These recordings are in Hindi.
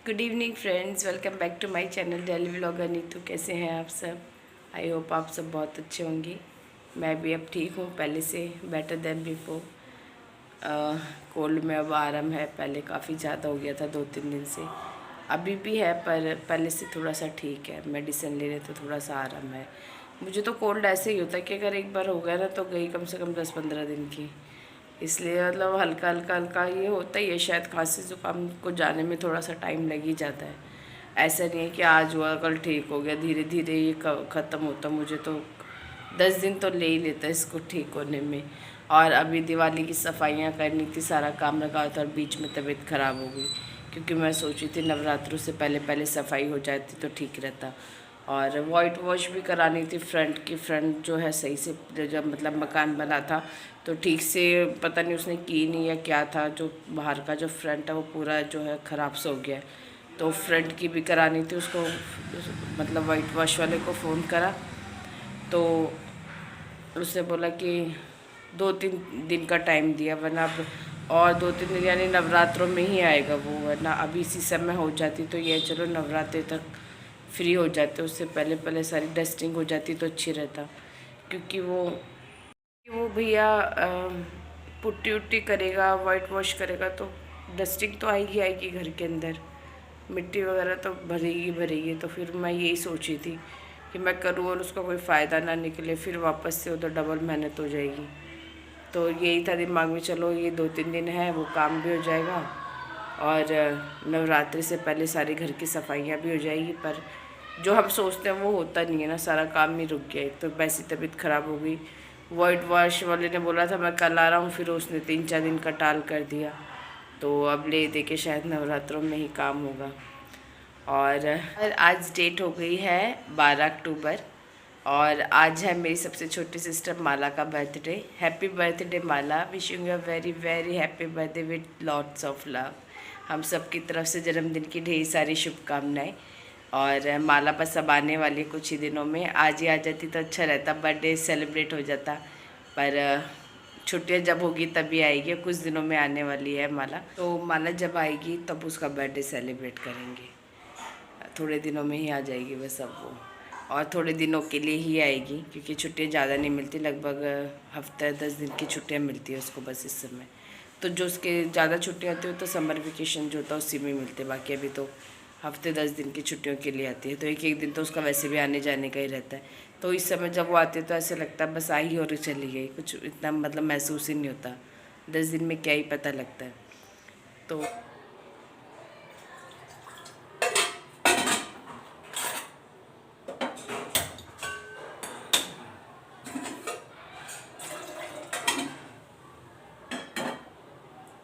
Good evening friends, welcome back to my channel daily vlogger Neetu. कैसे हैं आप सब? आई होप आप सब बहुत अच्छे होंगे। मैं भी अब ठीक हूँ, पहले से बेटर देन बिफोर। कोल्ड में अब आराम है, पहले काफ़ी ज़्यादा हो गया था 2-3 दिन से। अभी भी है पर पहले से थोड़ा सा ठीक है, मेडिसिन ले रहे तो थोड़ा सा आराम है। मुझे तो कोल्ड ऐसे ही होता है कि अगर एक बार हो गया ना तो गई कम से कम 10-15 दिन की। इसलिए मतलब हल्का हल्का हल्का ये होता ही है, शायद खांसी जुकाम को जाने में थोड़ा सा टाइम लग ही जाता है। ऐसा नहीं है कि आज हुआ कल ठीक हो गया, धीरे धीरे ये ख़त्म होता। मुझे तो 10 दिन तो ले ही लेता है इसको ठीक होने में। और अभी दिवाली की सफाइयाँ करनी थी, सारा काम लगा था और बीच में तबीयत ख़राब हो गई, क्योंकि मैं सोची थी नवरात्रों से पहले पहले सफाई हो जाती तो ठीक रहता। और वाइट वॉश भी करानी थी फ्रंट की। फ्रंट जो है सही से जब मतलब मकान बना था तो ठीक से पता नहीं उसने की नहीं या क्या था, जो बाहर का जो फ्रंट है वो पूरा जो है ख़राब से हो गया है। तो फ्रंट की भी करानी थी उसको, मतलब वाइट वॉश वाले को फ़ोन करा तो उसने बोला कि 2-3 दिन का टाइम दिया, वरना अब और 2-3 दिन यानी नवरात्रों में ही आएगा वो, वरना अभी इसी समय हो जाती तो ये चलो नवरात्रि तक फ्री हो जाते, उससे पहले पहले सारी डस्टिंग हो जाती तो अच्छी रहता। क्योंकि वो भैया पुट्टी उट्टी करेगा, वाइट वॉश करेगा तो डस्टिंग तो आएगी आएगी घर के अंदर, मिट्टी वगैरह तो भरेगी भरेगी। तो फिर मैं यही सोची थी कि मैं करूँ और उसका कोई फ़ायदा ना निकले, फिर वापस से उधर डबल मेहनत हो जाएगी। तो यही था दिमाग में, चलो ये 2-3 दिन है वो काम भी हो जाएगा और नवरात्रि से पहले सारे घर की सफाइयाँ भी हो जाएगी। पर जो हम सोचते हैं वो होता नहीं है ना, सारा काम ही रुक गया। एक तो वैसी तबीयत ख़राब हो गई, वाइट वॉश वाले ने बोला था मैं कल आ रहा हूँ, फिर उसने 3-4 दिन का टाल कर दिया। तो अब ले दे के शायद नवरात्रों में ही काम होगा। और आज डेट हो गई है 12 अक्टूबर और आज है मेरी सबसे छोटी सिस्टर माला का birthday. Happy birthday Mala, wishing you a very very happy birthday with lots of love. हम सब की तरफ से जन्मदिन की ढेर सारी शुभकामनाएं। और माला बस अब आने वाली कुछ ही दिनों में, आज ही आ जाती तो अच्छा रहता, बर्थडे सेलिब्रेट हो जाता। पर छुट्टियाँ जब होगी तभी आएगी, कुछ दिनों में आने वाली है माला। तो माला जब आएगी तब उसका बर्थडे सेलिब्रेट करेंगे। थोड़े दिनों में ही आ जाएगी बस अब वो, और थोड़े दिनों के लिए ही आएगी क्योंकि छुट्टियाँ ज़्यादा नहीं मिलती, लगभग हफ्ते 10 दिन की छुट्टियाँ मिलती है उसको बस इस समय। तो जो उसके ज़्यादा छुट्टियाँ आती है तो समर वेकेशन जो होता है उसी में मिलते, बाकी अभी तो हफ्ते 10 दिन की छुट्टियों के लिए आती है। तो एक एक दिन तो उसका वैसे भी आने जाने का ही रहता है। तो इस समय जब वो आती है तो ऐसे लगता है बस आई और चली गई, कुछ इतना मतलब महसूस ही नहीं होता। 10 दिन में क्या ही पता लगता है। तो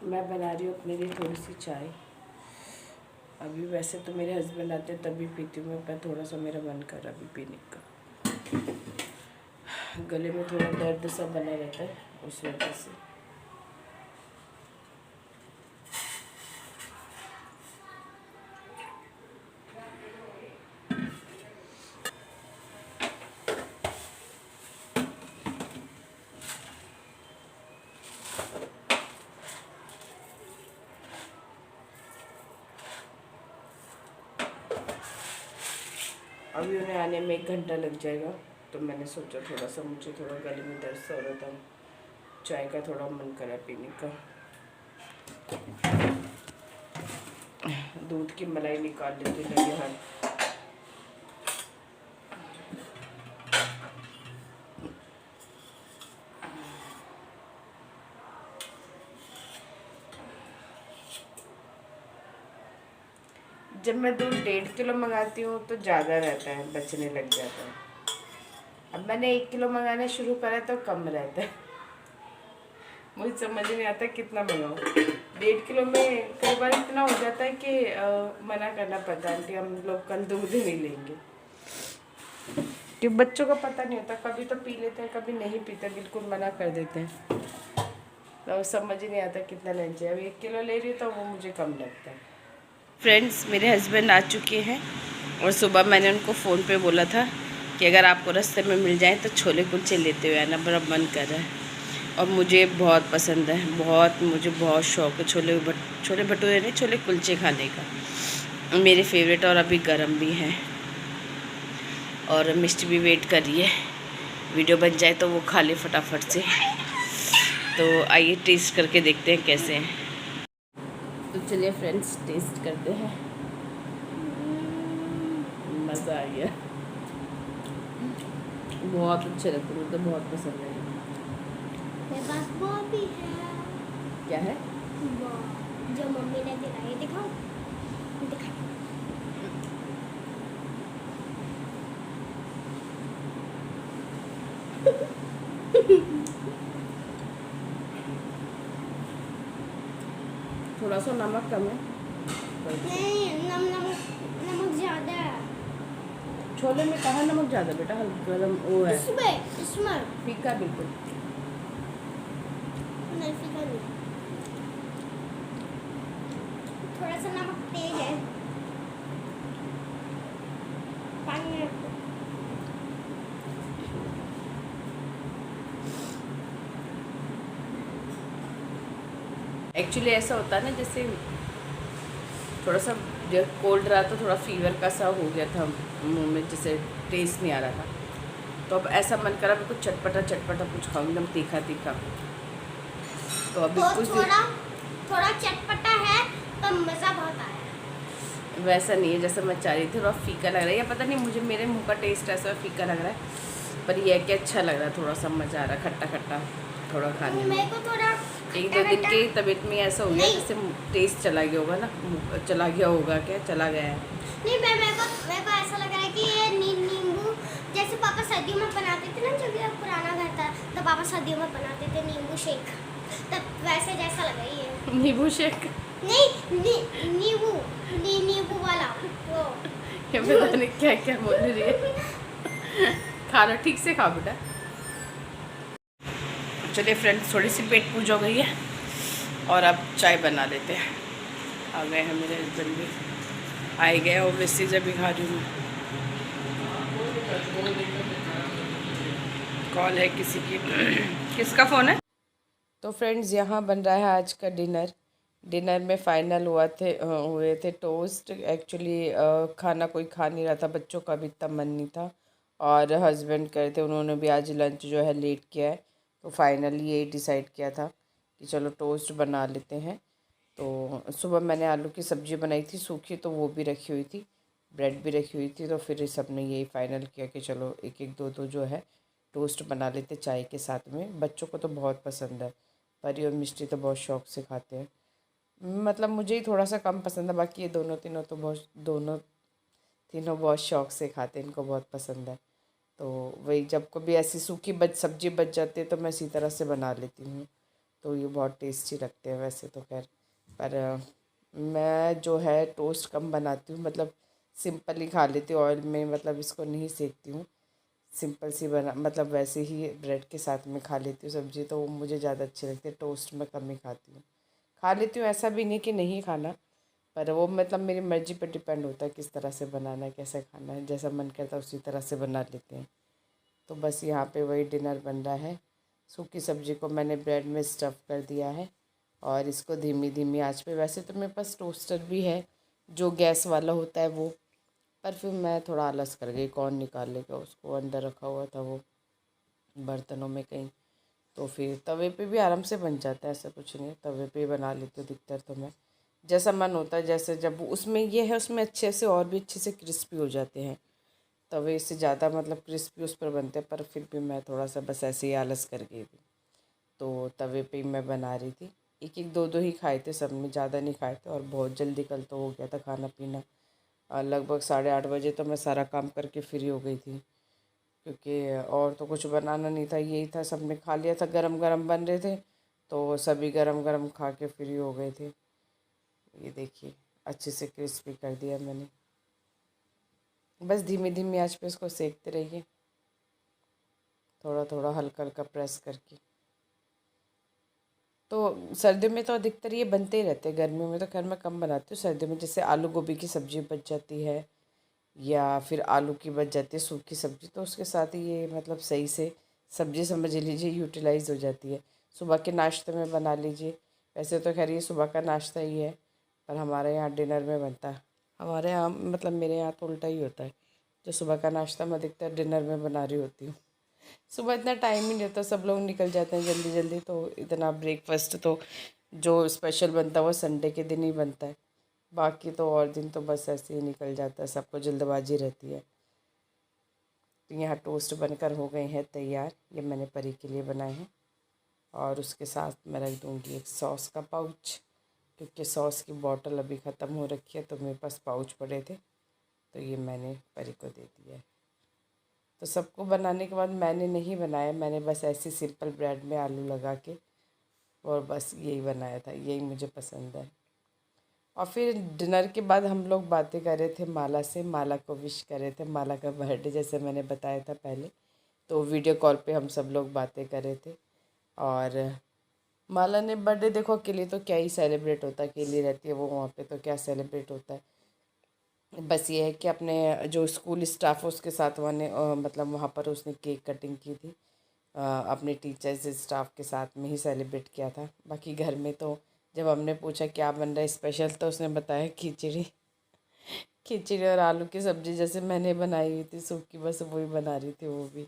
मैं बना रही हूँ अपने लिए थोड़ी सी चाय। अभी वैसे तो मेरे हस्बैंड आते हैं तभी पीती हूँ मैं, पर थोड़ा सा मेरा मन कर रहा अभी पीने का। गले में थोड़ा दर्द सा बना रहता है उस वजह से। अभी उन्हें आने में 1 घंटा लग जाएगा, तो मैंने सोचा थोड़ा सा, मुझे थोड़ा गले में दर्द सा हो रहा था, चाय का थोड़ा मन करा पीने का। दूध की मलाई निकाल लेती लगे हाथ। जब मैं दूध 1.5 किलो मंगाती हूँ तो ज़्यादा रहता है, बचने लग जाता है। अब मैंने 1 किलो मंगाना शुरू करा तो कम रहता है। मुझे समझ नहीं आता कितना मंगाऊँ। 1.5 किलो में कई बार इतना हो जाता है कि मना करना पड़ता है, आंटी हम लोग कल दूध ही नहीं लेंगे। कि बच्चों का पता नहीं होता, कभी तो पी लेते हैं कभी नहीं पीते, बिल्कुल मना कर देते हैं। तो समझ ही नहीं आता कितना लेना चाहिए। अब 1 किलो ले रही हूँ तो वो मुझे कम लगता है। फ्रेंड्स, मेरे हस्बैंड आ चुके हैं और सुबह मैंने उनको फ़ोन पे बोला था कि अगर आपको रास्ते में मिल जाए तो छोले कुलचे लेते हुए आना, बड़ा मन कर रहा है। और मुझे बहुत पसंद है, बहुत, मुझे बहुत शौक़ है छोले भटूरे नहीं, छोले कुलचे खाने का। मेरे फेवरेट और अभी गरम भी हैं। और मिष्टी भी वेट कर रही है वीडियो बन जाए तो वो खा ले फटाफट से। तो आइए टेस्ट करके देखते हैं कैसे हैं। तो चलिए फ्रेंड्स टेस्ट करते हैं। मज़ा आ गया, बहुत अच्छे लगते हैं, मुझे तो बहुत पसंद है। मेरे पास वो भी है। क्या है? वो जो मम्मी ने दिलाई, दिखाओ दिखाओ। थोड़ा सा नमक कम है। नहीं, नमक नमक ज़्यादा है छोले में कहाँ नमक ज़्यादा बेटा, गरम वो है। इसमें फीका बिल्कुल। नहीं, फीका नहीं, थोड़ा सा नमक तेज है। पानी में रखो। एक्चुअली ऐसा होता है ना, जैसे थोड़ा सा जब कोल्ड रहा तो थोड़ा फीवर का सा हो गया था मुंह में, जैसे टेस्ट नहीं आ रहा था। तो अब ऐसा मन करा मैं कुछ चटपटा चटपटा कुछ खाऊं, एकदम तीखा तीखा। तो अभी तो कुछ थोड़ा चटपटा है तो मज़ा बहुत आया। वैसा नहीं है जैसा मैं चाह रही थी, थोड़ा फीका लग रहा है, या पता नहीं मुझे मेरे मुंह का टेस्ट ऐसा फीका लग रहा है। पर ये है कि अच्छा लग रहा है, थोड़ा सा मज़ा आ रहा है खट्टा खट्टा थोड़ा खाने में। मेरे को थोड़ा एक दो दिन की तबीयत में ऐसा हो गया जैसे टेस्ट चला गया होगा ना, चला गया होगा, क्या चला गया है। नहीं, मेरे को ऐसा लग रहा है कि ये नींबू, जैसे पापा सर्दियों में बनाते थे ना, जब ये पुराना घर था तो पापा सर्दियों में बनाते थे नींबू शेक, तब वैसे जैसा लग रही है। नींबू शेक? नहीं, नींबू नींबू वाला वो। ये पता नहीं क्या क्या बोल रही है। खाना ठीक से खाओ बेटा। चलिए फ्रेंड्स, थोड़ी सी पेट पूजा हो गई है और अब चाय बना लेते हैं। आ गए हैं मेरे हस्बैंड भी, आए गए ओवैसी जब भी खा रही हूँ। कॉल है किसी की। किसका फ़ोन है? तो फ्रेंड्स यहाँ बन रहा है आज का डिनर। डिनर में फ़ाइनल हुए थे टोस्ट। एक्चुअली खाना कोई खा नहीं रहा था, बच्चों का भी इतना मन नहीं था, और हस्बैंड कह रहे थे, उन्होंने भी आज लंच जो है लेट किया है। तो फाइनली ये डिसाइड किया था कि चलो टोस्ट बना लेते हैं। तो सुबह मैंने आलू की सब्ज़ी बनाई थी सूखी, तो वो भी रखी हुई थी, ब्रेड भी रखी हुई थी। तो फिर सब ने यही फाइनल किया कि चलो एक एक दो दो जो है टोस्ट बना लेते चाय के साथ में। बच्चों को तो बहुत पसंद है, परी और मिष्टी तो बहुत शौक से खाते हैं। मतलब मुझे ही थोड़ा सा कम पसंद है, बाकी ये दोनों तीनों तो दोनों तीनों बहुत शौक से खाते हैं, इनको बहुत पसंद है। तो वही जब कभी ऐसी सूखी सब्जी बच जाती है तो मैं इसी तरह से बना लेती हूँ, तो ये बहुत टेस्टी लगते हैं वैसे तो खैर। पर मैं जो है टोस्ट कम बनाती हूँ, मतलब सिंपल ही खा लेती हूँ, ऑयल में मतलब इसको नहीं सेकती हूँ। सिंपल सी बना, मतलब वैसे ही ब्रेड के साथ में खा लेती हूँ सब्ज़ी, तो वो मुझे ज़्यादा अच्छी लगती है। टोस्ट में कम ही खाती हूँ, खा लेती हूँ, ऐसा भी नहीं कि नहीं खाना, पर वो मतलब मेरी मर्ज़ी पर डिपेंड होता है किस तरह से बनाना है, कैसे खाना है, जैसा मन करता है उसी तरह से बना लेते हैं। तो बस यहाँ पे वही डिनर बन रहा है। सूखी सब्ज़ी को मैंने ब्रेड में स्टफ़ कर दिया है और इसको धीमी धीमी आंच पे, वैसे तो मेरे पास टोस्टर भी है जो गैस वाला होता है वो, पर फिर मैं थोड़ा आलस कर गई, कौन निकालेगा उसको, अंदर रखा हुआ था वो बर्तनों में कहीं। तो फिर तवे पे भी आराम से बन जाता है, ऐसा कुछ नहीं, तवे पे ही बना लेती हूँ अधिकतर तो मैं, जैसा मन होता है। जैसे जब उसमें ये है, उसमें अच्छे से और भी अच्छे से क्रिस्पी हो जाते हैं, तवे से ज़्यादा मतलब क्रिस्पी उस पर बनते हैं। पर फिर भी मैं थोड़ा सा बस ऐसे ही आलस कर गई थी, तो तवे पे ही मैं बना रही थी। एक एक दो दो ही खाए थे सब में, ज़्यादा नहीं खाए थे, और बहुत जल्दी कल तो हो गया था खाना पीना। लगभग 8:30 बजे तो मैं सारा काम करके फ्री हो गई थी, क्योंकि और तो कुछ बनाना नहीं था, यही था, सब ने खा लिया था, गरम गरम बन रहे थे तो सभी गरम गरम खा के फ्री हो गए थे। ये देखिए अच्छे से क्रिस्पी कर दिया मैंने, बस धीमी धीमी आंच पे इसको सेकते रहिए, थोड़ा थोड़ा हल्का हल्का प्रेस करके। तो सर्दियों में तो अधिकतर ये बनते ही रहते हैं, गर्मियों में तो खैर मैं कम बनाती हूँ। सर्दियों में जैसे आलू गोभी की सब्ज़ी बच जाती है, या फिर आलू की बच जाती है सूखी सब्ज़ी, तो उसके साथ ही ये मतलब सही से सब्ज़ी समझ लीजिए यूटिलाइज़ हो जाती है। सुबह के नाश्ते में बना लीजिए, वैसे तो खैर ये सुबह का नाश्ता ही है, पर हमारे यहाँ डिनर में बनता है हमारे यहाँ मतलब मेरे यहाँ तो उल्टा ही होता है। जो सुबह का नाश्ता मैं अधिकतर डिनर में बना रही होती हूँ। सुबह इतना टाइम ही नहीं होता, सब लोग निकल जाते हैं जल्दी जल्दी, तो इतना ब्रेकफास्ट तो जो स्पेशल बनता है वो संडे के दिन ही बनता है। बाकी तो और दिन तो बस ऐसे ही निकल जाता है, सबको जल्दबाजी रहती है। तो यहाँ टोस्ट बनकर हो गए हैं तैयार। ये मैंने परी के लिए बनाए हैं। और उसके साथ मैं रख दूँगी एक सॉस का पाउच, क्योंकि सॉस की बॉटल अभी ख़त्म हो रखी है, तो मेरे पास पाउच पड़े थे, तो ये मैंने परी को दे दिया है। तो सबको बनाने के बाद मैंने नहीं बनाया, मैंने बस ऐसे सिंपल ब्रेड में आलू लगा के और बस यही बनाया था, यही मुझे पसंद है। और फिर डिनर के बाद हम लोग बातें कर रहे थे माला से, माला को विश कर रहे थे, माला का बर्थडे जैसे मैंने बताया था पहले। तो वीडियो कॉल पे हम सब लोग बातें कर रहे थे। और माला ने बर्थडे देखो अकेले तो क्या ही सेलिब्रेट होता है, अकेली रहती है वो वहाँ पे, तो क्या सेलिब्रेट होता है। बस ये है कि अपने जो स्कूल स्टाफ है उसके साथ मतलब वहाँ पर उसने केक कटिंग की थी। अपने टीचर्स स्टाफ के साथ में ही सेलिब्रेट किया था। बाकी घर में तो जब हमने पूछा क्या बन रहा है स्पेशल, तो उसने बताया खिचड़ी। खिचड़ी और आलू की सब्ज़ी जैसे मैंने बनाई हुई थी सूखी, बस वही बना रही थी वो भी।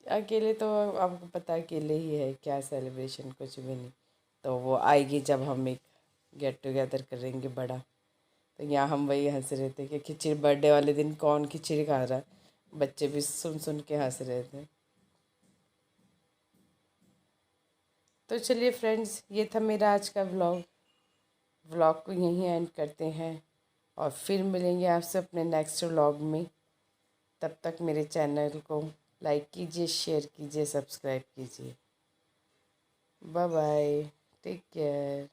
अकेले तो आपको पता है अकेले ही है, क्या सेलिब्रेशन, कुछ भी नहीं। तो वो आएगी जब हम एक गेट टुगेदर करेंगे बड़ा। तो यहाँ हम वही हंस रहे थे कि खिचड़ी बर्थडे वाले दिन कौन खिचड़ी खा रहा है। बच्चे भी सुन सुन के हंस रहे थे। तो चलिए फ्रेंड्स, ये था मेरा आज का व्लॉग। व्लॉग को यहीं एंड करते हैं और फिर मिलेंगे आपसे अपने नेक्स्ट व्लॉग में। तब तक मेरे चैनल को लाइक कीजिए, शेयर कीजिए, सब्सक्राइब कीजिए। Bye bye, take care.